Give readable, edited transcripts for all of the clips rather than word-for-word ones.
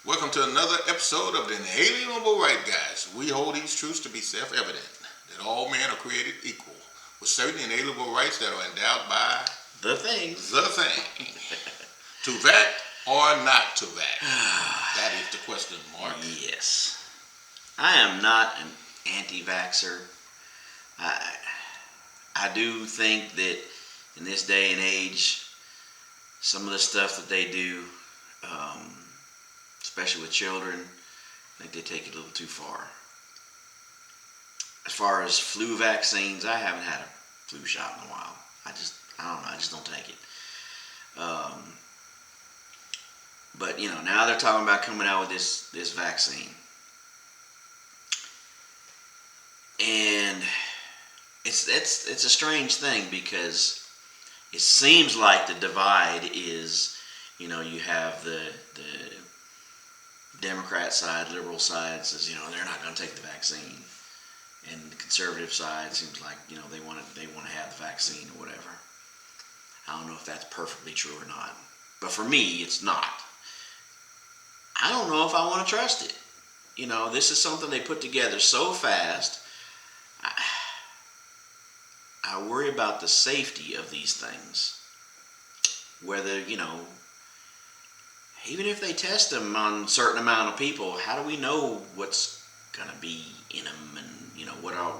Welcome to another episode of the Inalienable Right Guys. We hold these truths to be self-evident, that all men are created equal, with certain inalienable rights that are endowed by The things. the thing. To vac or not to vac? That is the question, Mark. Yes. I am not an anti-vaxxer. I do think that in this day and age, some of the stuff that they do, especially with children, I think they take it a little too far. As far as flu vaccines, I haven't had a flu shot in a while. I don't know, I just don't take it. But now they're talking about coming out with this vaccine, and it's a strange thing because it seems like the divide is, you have the Democrat side, liberal side says they're not going to take the vaccine, and the conservative side seems like they want to have the vaccine or whatever. I don't know if that's perfectly true or not, but for me, it's not. I don't know if I want to trust it. This is something they put together so fast. I worry about the safety of these things. Whether, even if they test them on a certain amount of people, how do we know what's going to be in them and, what all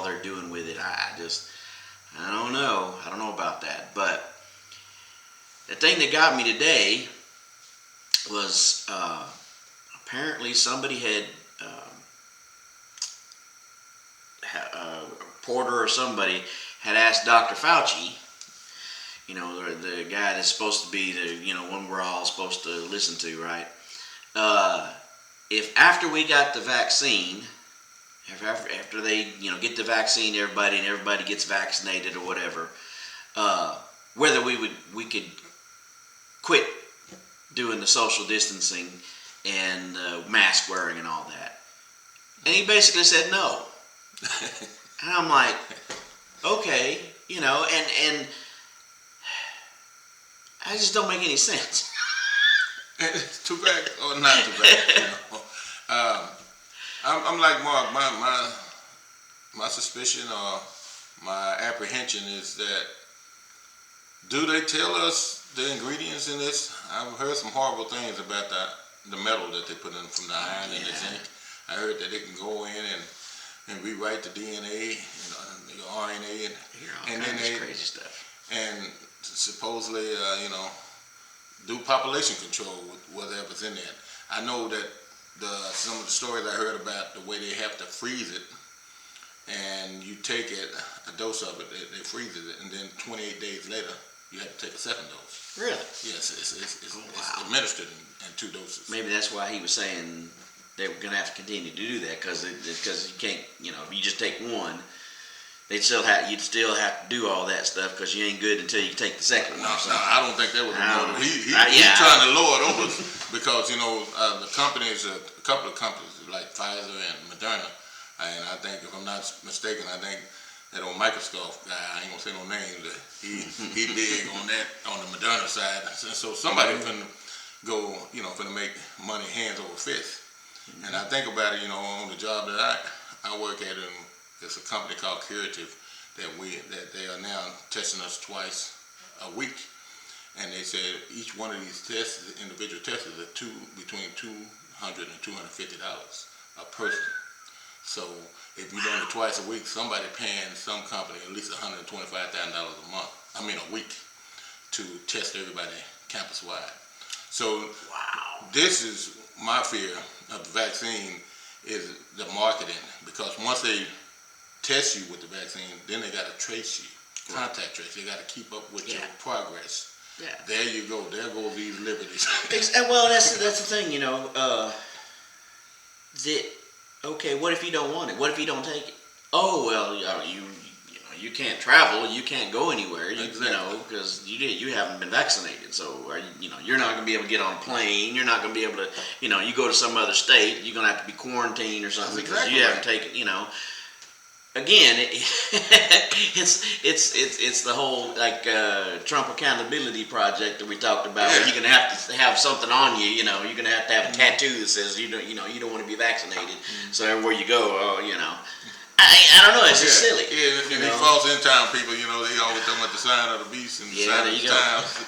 they're doing with it? I don't know. I don't know about that. But the thing that got me today was apparently somebody had a reporter or somebody had asked Dr. Fauci, the guy that's supposed to be the one we're all supposed to listen to, right? If after we got the vaccine, after they get the vaccine, everybody gets vaccinated or whatever, whether we could quit doing the social distancing and mask wearing and all that. And he basically said no. And I'm like, okay, and I just don't make any sense. To vac or not to vac? I'm like Mark. My suspicion or my apprehension is that, do they tell us the ingredients in this? I've heard some horrible things about the metal that they put in from the iron and the zinc. I heard that they can go in and rewrite the DNA, the RNA, and then they crazy stuff. And supposedly, do population control with whatever's in there. I know that some of the stories I heard about the way they have to freeze it, and you take it, a dose of it, they freeze it, and then 28 days later, you have to take a second dose. Really? Yes, it's administered in 2 doses. Maybe that's why he was saying they were going to have to continue to do that, because you can't, if you just take one, you'd still have to do all that stuff because you ain't good until you take the second one. No, I don't think that was the motive. He's trying to lower it over because the companies, a couple of companies like Pfizer and Moderna, and I think, if I'm not mistaken, I think that old Microsoft guy, I ain't gonna say no names, he big on that, on the Moderna side. So somebody finna go, finna make money hands over fist. And I think about it, on the job that I work at, and it's a company called Curative that they are now testing us twice a week. And they said each one of these tests, individual tests, is between $200 and $250 a person. So if you're doing it twice a week, somebody paying some company at least $125,000 a week to test everybody campus wide. So This is my fear of the vaccine, is the marketing, because once they test you with the vaccine, then they got to trace you, contact trace. They got to keep up with your progress. Yeah. There you go. There go these liberties. Well, that's the thing, okay, what if you don't want it? What if you don't take it? Oh, well, you can't travel, you can't go anywhere, because you haven't been vaccinated. So, you're not going to be able to get on a plane. You're not going to be able to, you go to some other state, you're going to have to be quarantined or something because you haven't taken, again, it's the whole like Trump accountability project that we talked about. Where you're gonna have to have something on you. You know, you're gonna have to have a tattoo that says you don't want to be vaccinated. So everywhere you go, I don't know. It's just silly. Yeah, and these false end time people, they always talking about the sign of the beast and the sign of the times.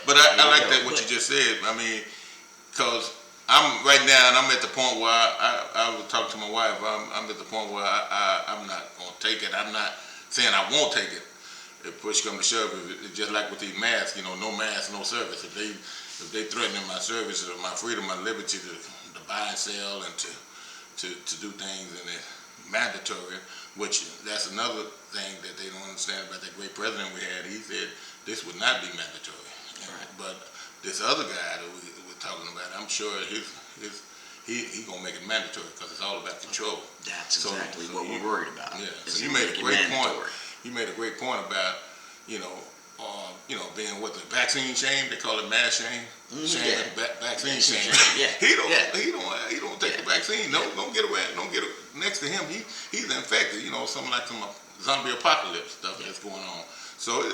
But I like that what you just said. I mean, because I'm right now, and I'm at the point where I would talk to my wife. I'm at the point where I'm not gonna take it. I'm not saying I won't take it. If push come to shove, it's just like with these masks. No mask, no service. If they threatening my service or my freedom, my liberty to buy and sell and to do things, and it's mandatory. Which that's another thing that they don't understand about that great president we had. He said this would not be mandatory. Right. But this other guy that we're talking about, I'm sure he gonna make it mandatory because it's all about control. That's exactly what we're worried about. Yeah. So you made a great point. You made a great point about being what the vaccine shame. They call it mass shame. Vaccine shame. Yeah. He don't take the vaccine. No, don't get around. Don't get next to him. He's infected. Something like some zombie apocalypse stuff that's going on. So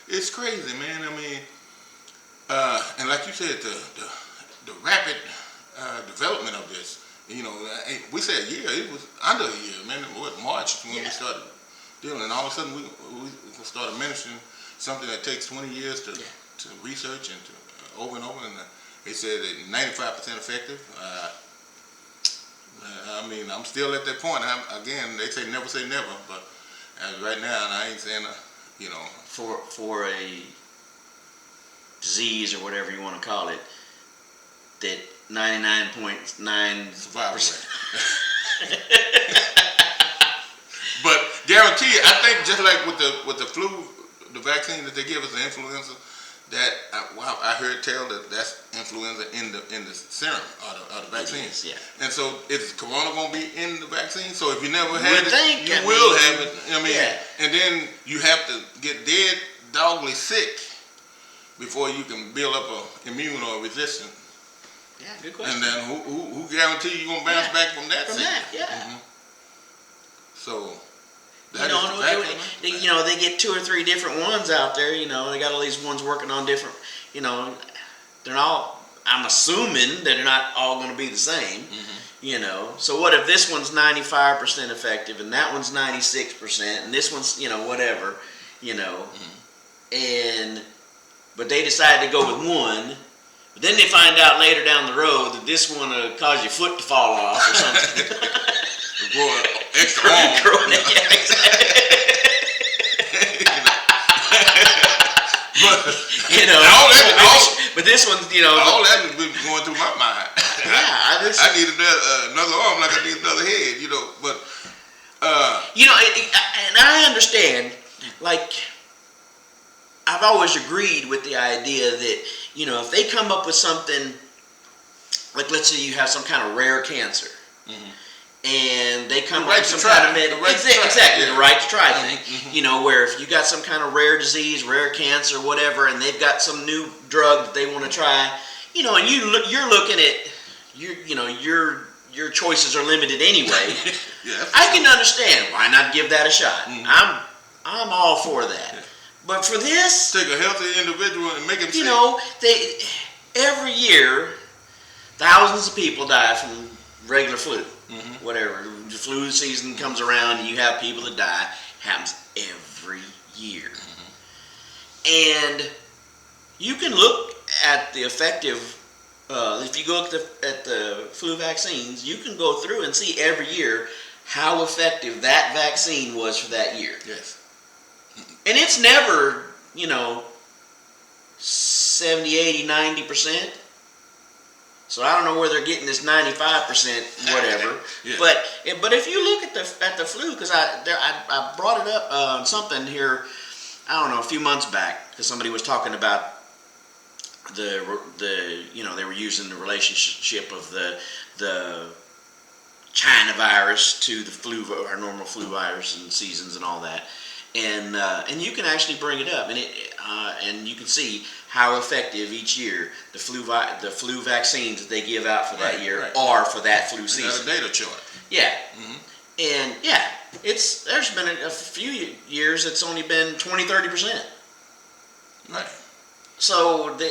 it's crazy, man. I mean. And like you said, the rapid development of this, we said a year, it was under a year, man. March when we started dealing, and all of a sudden we started mentioning something that takes 20 years to research and to over and over, and they said that 95% effective. I mean, I'm still at that point. Again, they say never, but right now, I ain't saying, for a disease or whatever you want to call it, that 99.9 survival rate. But guarantee, I think just like with the flu, the vaccine that they give us, the influenza, that I heard tell that's influenza in the serum or the vaccine. Yeah. And so is corona gonna be in the vaccine? So if you never had it, you will have it. And then you have to get dead dogly sick before you can build up a immune or resistance. Yeah, good question. And then who guarantee you gonna bounce back from that? So they get 2 or 3 different ones out there. They got all these ones working on different. They're all. I'm assuming that they're not all going to be the same. So what if this one's 95% effective and that one's 96% and this one's whatever, and but they decide to go with one. But then they find out later down the road that this one will cause your foot to fall off or something. Growing extra long. Yeah, exactly. But this one's, all that has been going through my mind. I need another arm like I need another head, But and I understand. Like, I've always agreed with the idea that if they come up with something, like let's say you have some kind of rare cancer. And they come up with some kind of the right to try thing. Where if you got some kind of rare disease, rare cancer, whatever, and they've got some new drug that they want to try, and you're looking at your choices are limited anyway. I can understand why not give that a shot. I'm all for that. Yeah. But for this, take a healthy individual and make him sick. Every year thousands of people die from regular flu. Whatever, the flu season comes around and you have people that die. Happens every year. And you can look at the effective, if you go at the flu vaccines, you can go through and see every year how effective that vaccine was for that year. Yes. And it's never, 70, 80, 90%. So I don't know where they're getting this 95% whatever. But if you look at the flu, because I brought it up on something here, I don't know, a few months back, because somebody was talking about they were using the relationship of the China virus to the flu, our normal flu virus and seasons and all that. And you can actually bring it up, and you can see how effective each year the flu vaccines that they give out for that year are for that flu season. Got a data chart. Yeah, and there's been a few years it's only been 20-30%. Right. So the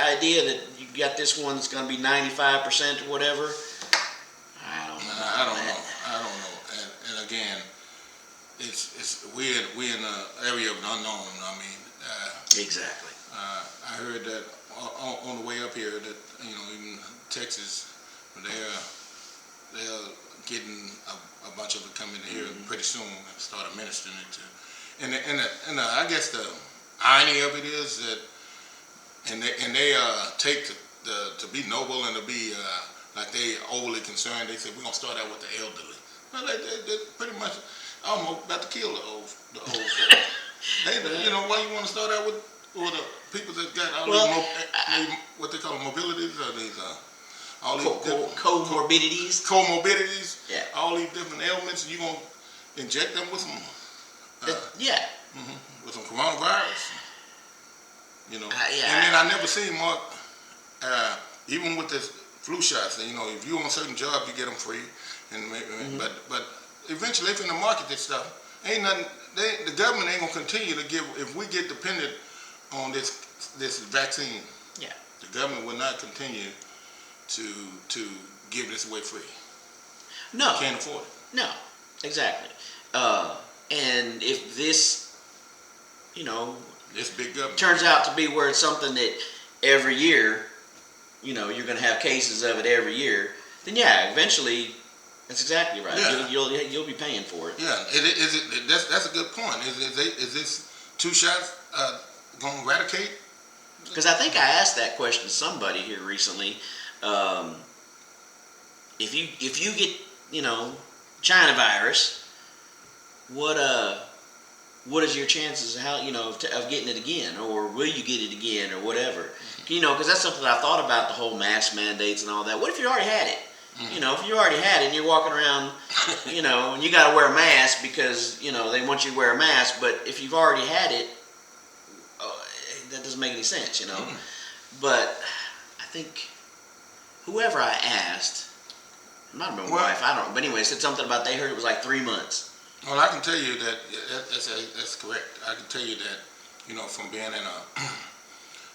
idea that you got this one that's going to be 95% or whatever, I don't know. I don't know. And again, it's we're in an area of the unknown. I mean, exactly. I heard that on the way up here that even Texas, they're getting a bunch of it coming here pretty soon and start administering it to. And I guess the irony of it is that, and they take to be noble and to be like they overly concerned. They say we're gonna start out with the elderly. Well, they pretty much almost about to kill the old folks. Why you want to start out with the people that got all these what they call mobilities or these all these comorbidities. Comorbidities. Yeah. All these different ailments. You gonna inject them with some with some coronavirus. Yeah. And then I never seen Mark. Even with this flu shots, if you on a certain job, you get them free, but eventually, if in the market this stuff, ain't nothing. The government ain't gonna continue to give. If we get dependent on this vaccine, the government will not continue to give this away free. No, you can't afford it. No, exactly. And if this, this big government turns out to be where it's something that every year, you're going to have cases of it every year, then eventually, that's exactly right. Yeah. You'll be paying for it. Yeah, that's a good point. Is this 2 shots going to eradicate? Because I think I asked that question to somebody here recently. If you get China virus, what is your chances of how of getting it again, or will you get it again, or whatever? Because that's something I thought about, the whole mask mandates and all that. What if you already had it? If you already had it and you're walking around, and you got to wear a mask because they want you to wear a mask, but if you've already had it, that doesn't make any sense, But I think whoever I asked, it might have been my wife, I don't know, but anyway, said something about they heard it was like 3 months. Well, I can tell you that that's correct. I can tell you that from being in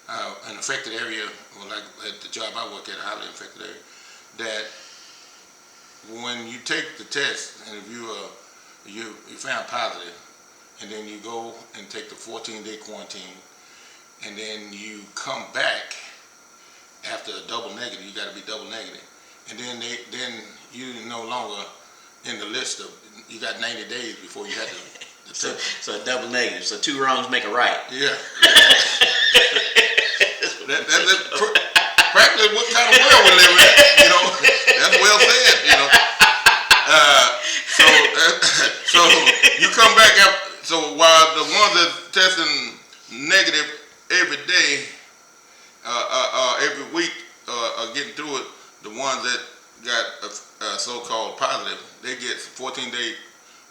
an affected area, or like at the job I work at, a highly infected area, that when you take the test and if you found positive, and then you go and take the 14-day quarantine, and then you come back after a double negative, you got to be double negative, and then you no longer in the list of, you got 90 days before you had to so a double negative. So 2 wrongs make a right. Yeah. That's practically what kind of world we live in. That's well said. So you come back up. So while the ones that testing negative every day, every week, are getting through it, the ones that got a so-called positive, they get 14-day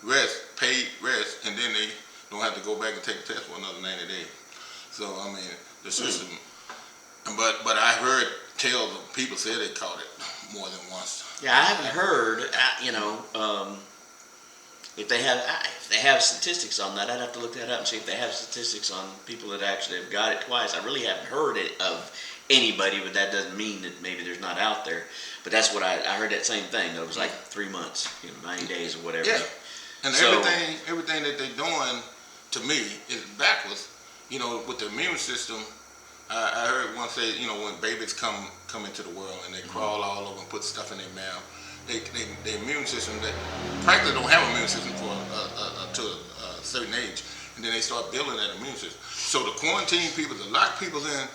rest, paid rest, and then they don't have to go back and take the test for another 90 days. So I mean, the system. But I heard people say they caught it more than once. Yeah, I haven't heard. If they have statistics on that, I'd have to look that up and see if they have statistics on people that actually have got it twice. I really haven't heard it of anybody, but that doesn't mean that maybe there's not out there. But that's what I heard, that same thing. It was like 3 months, 90 days or whatever. Yeah, and everything that they're doing to me is backwards. With the immune system. I heard one say, when babies come into the world and they crawl all over and put stuff in their mouth, their immune system, they practically don't have an immune system to a certain age, and then they start building that immune system. So to quarantine people, to lock people in,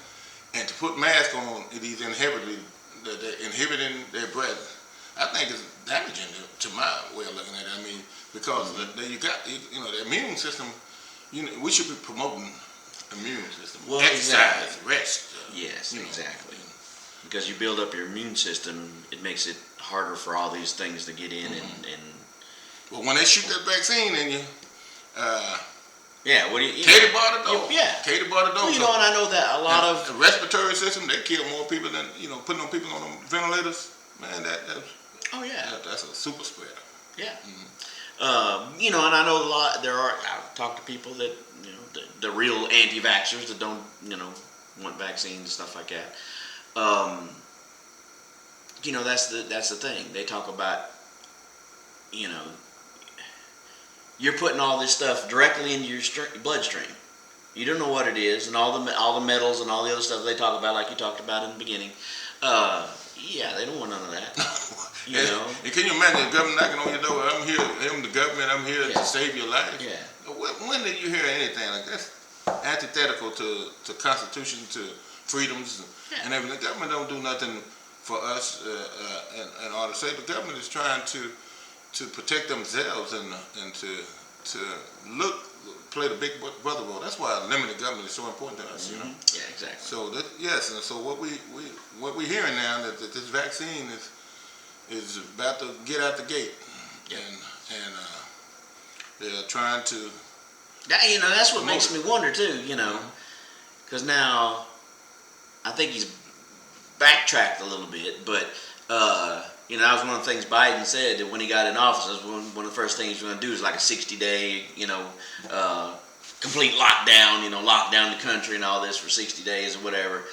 and to put masks on these inhibiting their breath, I think is damaging to my way of looking at it. I mean, because you got the immune system. We should be promoting immune system. Well, exercise, exactly. rest. Yes, exactly. Because you build up your immune system, it makes it harder for all these things to get in and Well, when they shoot that vaccine in you, what do you? Katie bought it though. Katie bought it though. Well, and I know that a lot of the respiratory system, they kill more people than putting on people on them ventilators. Man, that's a super spreader. Yeah. You know, and I know a lot. I've talked to people that the real anti-vaxxers that don't want vaccines and stuff like that. You know, that's the thing. They talk about, you're putting all this stuff directly into your bloodstream. You don't know what it is, and all the metals and all the other stuff they talk about, like you talked about in the beginning. Yeah, they don't want none of that. And can you imagine the government knocking on your door? I'm here, the government. I'm here to save your life. Yeah. When did you hear anything like that? Antithetical to Constitution, to freedoms, and everything. The government don't do nothing for us in order to say the government is trying to protect themselves and to play the big brother role. That's why limited government is so important to us. Mm-hmm. Yeah, exactly. So and so what we're hearing now that this vaccine is about to get out the gate, and they're trying to. That's what makes me wonder too. Because now I think he's backtracked a little bit, but that was one of the things Biden said that when he got in office, one of the first things he's going to do is like a 60-day, complete lockdown, lock down the country and all this for 60 days or whatever.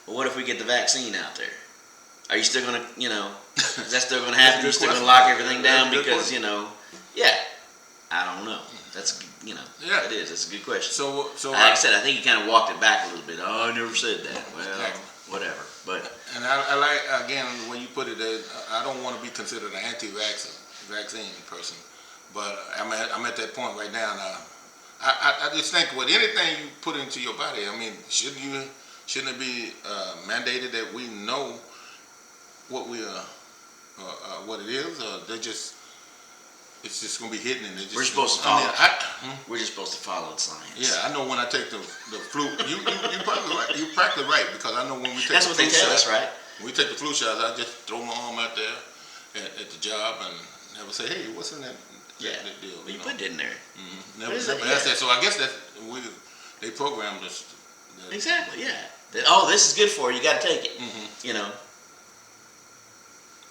But what if we get the vaccine out there? Are you still going to, is that still going to happen? You're still going to lock everything down because, I don't know. That's, it is. That's a good question. So like I said, I think he kind of walked it back a little bit. Oh, I never said that. Well, whatever. But I like, again, when you put it there, I don't want to be considered an anti-vaccine person, but I'm at that point right now. I just think with anything you put into your body, I mean, shouldn't it be mandated that we know what what it is, or it's just going to be hidden and we're supposed to follow. We're just supposed to follow the science. Yeah, I know when I take the flu. You probably right. You practically right, because I know when we take that's the what flu they tell shot, us, right? When we take the flu shots, I just throw my arm out there at the job and never say, "Hey, what's in that deal?" You put it in there. Mm-hmm. Never asked that. So I guess they programmed us. Exactly. Yeah. This is good for you. You got to take it. Mm-hmm.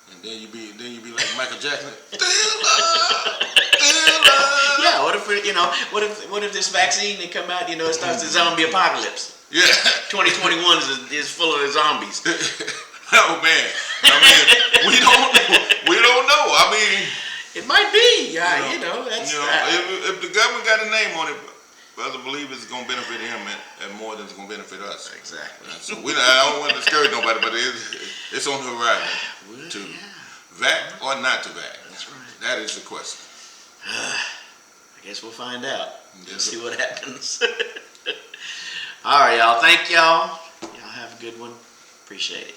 And then you be like Michael Jackson. Yeah. What if what if this vaccine that come out? It starts the zombie apocalypse. Yeah. 2021 is full of zombies. Oh man. I mean, we don't know. I mean, it might be. Yeah. That's if the government got a name on it, brother, believe it's going to benefit him and more than it's going to benefit us. Exactly. So I don't want to discourage nobody, but it's on the horizon to vac or not to vac. That's right. That is the question. I guess we'll find out. Yes, see what happens. All right, y'all. Thank y'all. Y'all have a good one. Appreciate it.